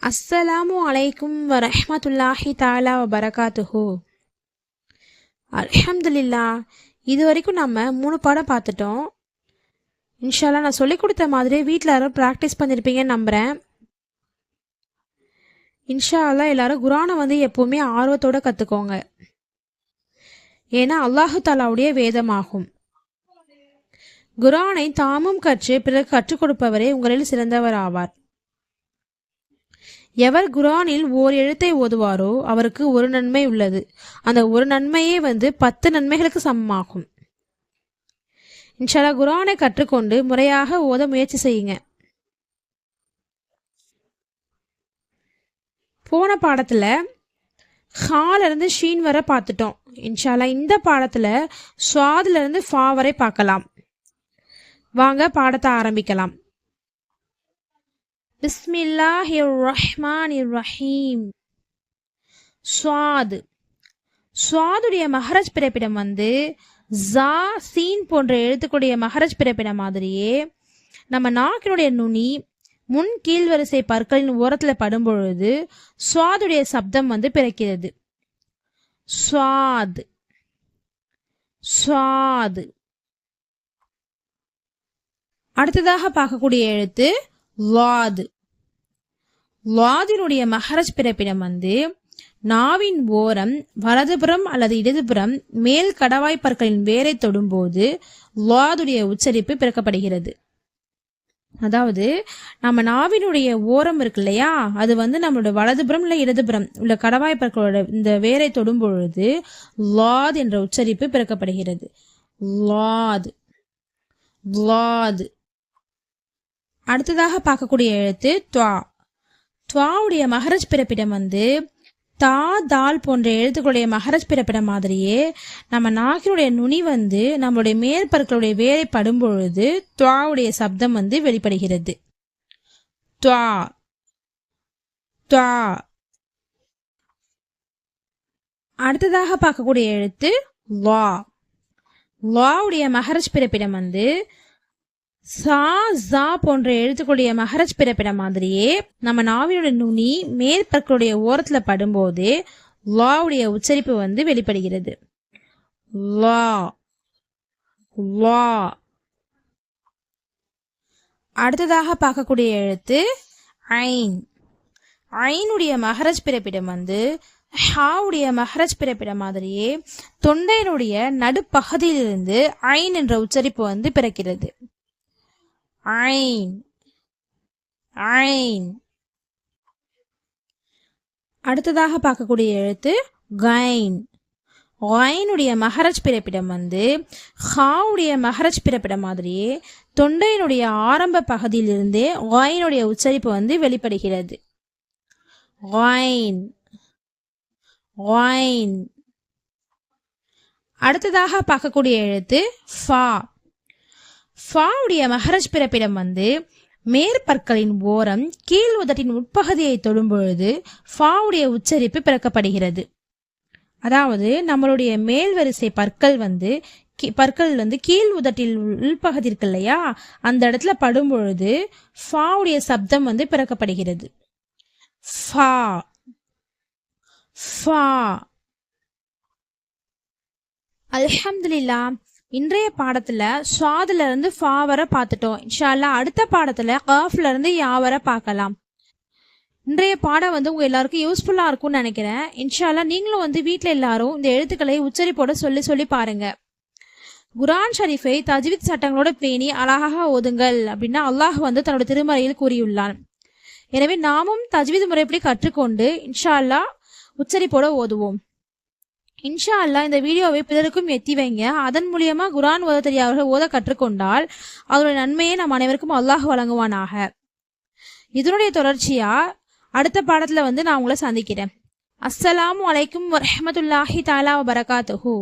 அஸ்ஸலாமு அலைக்கும் வரஹ்மத்துல்லாஹி தஆலா வபரகாத்துஹு. அல்ஹம்துலில்லாஹ். இது வரைக்கும் நம்ம 3 பாடம் பார்த்துட்டோம். இன்ஷால்லா நான் சொல்லிக் கொடுத்த மாதிரி வீட்டில் யாரும் ப்ராக்டிஸ் பண்ணியிருப்பீங்கன்னு நம்புகிறேன். இன்ஷா அல்லா எல்லாரும் குரானை எப்போவுமே ஆர்வத்தோடு கற்றுக்கோங்க. ஏன்னா அல்லாஹு தாலாவுடைய வேதமாகும். குரானை தாமும் கற்று பிறகு கற்றுக் கொடுப்பவரே உங்களில் சிறந்தவர் ஆவார். எவர் குரானில் ஓர் எழுத்தை ஓதுவாரோ அவருக்கு ஒரு நன்மை உள்ளது. அந்த ஒரு நன்மையே 10 நன்மைகளுக்கு சமமாகும். இன்ஷால்லா குரானை கற்றுக்கொண்டு முறையாக ஓத முயற்சி செய்யுங்க. போன பாடத்துல ஹால இருந்து ஷீன் வரை பார்த்துட்டோம். இன்ஷால்லா இந்த பாடத்துல ஸ்வாதுல இருந்து ஃபா வரை பார்க்கலாம். வாங்க பாடத்தை ஆரம்பிக்கலாம். பிஸ்மில்லாஹிர் ரஹ்மானிர் ரஹீம். ஸ்வாத். ஸ்வாதுடைய மஹரஜ் பிறப்பிடம் ஜா சீன் போன்ற எழுத்துக்களுடைய மஹரஜ் பிறப்பிடம் மாதிரியே நம்ம நாக்கினுடைய நுனி முன் கீழ் வரிசை பற்களின் ஓரத்தில் படும்பொழுது ஸ்வாதுடைய சப்தம் பிறக்கிறது. ஸ்வாத் ஸ்வாத். அடுத்ததாக பார்க்கக்கூடிய எழுத்து லாத். லாதினுடைய மஹரஜ் பிறப்பிடம் நாவின் ஓரம் வலதுபுறம் அல்லது இடதுபுறம் மேல் கடவாய் பற்களின் வேரை தொடும்போது லாதுடைய உச்சரிப்பு பிறக்கப்படுகிறது. அதாவது நம்ம நாவினுடைய ஓரம் இருக்கு இல்லையா, அது நம்மளுடைய வலதுபுறம் இல்லை இடதுபுறம் உள்ள கடவாய் பற்களோட இந்த வேரை தொடும் பொழுது லாத் என்ற உச்சரிப்பு பிறக்கப்படுகிறது. லாத் லாத். அடுத்ததாக பார்க்கக்கூடிய எழுத்து துவா. துவாவுடைய மஹரஜ் பிறப்பிடம் தா தால் போன்ற எழுத்துக்களுடைய மஹரஜ் பிறப்பிடம் மாதிரியே நம்ம நாக்கினுடைய நுனி நம்மளுடைய மேற்பற்களுடைய வேரை படும்பொழுது துவாவுடைய சப்தம் வெளிப்படுகிறது. துவா துவா. அடுத்ததாக பார்க்கக்கூடிய எழுத்து லா. லாவுடைய மஹரஜ் பிறப்பிடம் சா ஜா போன்ற எழுத்துக்களுடைய மஹரஜ் பிறப்பிடம் மாதிரியே நம்ம நாவினுடைய நுனி மேற்பற்களுடைய ஓரத்துல படும்போது லாவுடைய உச்சரிப்பு வெளிப்படுகிறது. லா லா. அடுத்ததாக பார்க்கக்கூடிய எழுத்து ஐன். ஐனுடைய மஹரஜ் பிறப்பிடம் ஹாவுடைய மஹரஜ் பிறப்பிடம் மாதிரியே தொண்டையினுடைய நடுப்பகுதியிலிருந்து ஐன் என்ற உச்சரிப்பு பிறக்கிறது. ஐன் ஐன். அடுத்ததாக பார்க்கக்கூடிய எழுத்து கைன். கைனுடைய மஹரஜ் பிறப்பிடம் ஹாவுடைய மஹரஜ் பிறப்பிடம் மாதிரியே தொண்டையினுடைய ஆரம்ப பகுதியிலிருந்தே கைனுடைய உச்சரிப்பு வெளிப்படுகிறது. கைன் கைன். அடுத்ததாக பார்க்கக்கூடிய எழுத்து ஃபா. ஃபாவுடைய மஹரஜ் பிறப்பிடம் மேற்பற்களின் ஓரம் கீழ் உதட்டின் உட்பகுதியை தொடும்பொழுது ஃபாவுடைய உச்சரிப்பு பிறக்கப்படுகிறது. அதாவது நம்மளுடைய மேல் வரிசை பற்கள் பற்கள் கீழ் உதட்டில் உள்பகுதி இருக்கு இல்லையா, அந்த இடத்துல படும்பொழுது ஃபாவுடைய சப்தம் பிறக்கப்படுகிறது. ஃபா ஃபா. அல்ஹம்துலில்லாஹ். இன்றைய பாடத்துல ஸ்வாதுல இருந்து ஃபா வரை பார்த்துட்டோம். இன்ஷா அல்லாஹ் அடுத்த பாடத்துல காஃப்ல இருந்து யா வரை பார்க்கலாம். இன்றைய பாடம் உங்க எல்லாருக்கும் யூஸ்ஃபுல்லா இருக்கும்னு நினைக்கிறேன். இன்ஷா அல்லாஹ் நீங்களும் வீட்டுல எல்லாரும் இந்த எழுத்துக்களை உச்சரிப்போட சொல்லி பாருங்க. குரான் ஷரீஃபை தஜ்வீத் சட்டங்களோட பேணி அழகாக ஓதுங்கள் அப்படின்னு அல்லாஹ் தன்னோட திருமறையில் கூறியுள்ளான். எனவே நாமும் தஜ்வீத் முறைப்படி கற்றுக்கொண்டு இன்ஷா அல்லாஹ் உச்சரிப்போட ஓதுவோம். இன்ஷா அல்லாஹ் இந்த வீடியோவை பிறருக்கும் எத்தி வைங்க. அதன் மூலியமா குரான் ஓத தெரியாதவர்கள் ஓத கற்றுக்கொண்டால் அதனுடைய நன்மையை நம் அனைவருக்கும் அல்லாஹ் வழங்குவானாக. இதனுடைய தொடர்ச்சியா அடுத்த பாடத்துல நான் உங்களை சந்திக்கிறேன். அஸ்ஸலாமு அலைக்கும் வரஹ்மத்துல்லாஹி தஆலா வபரகாத்துஹு.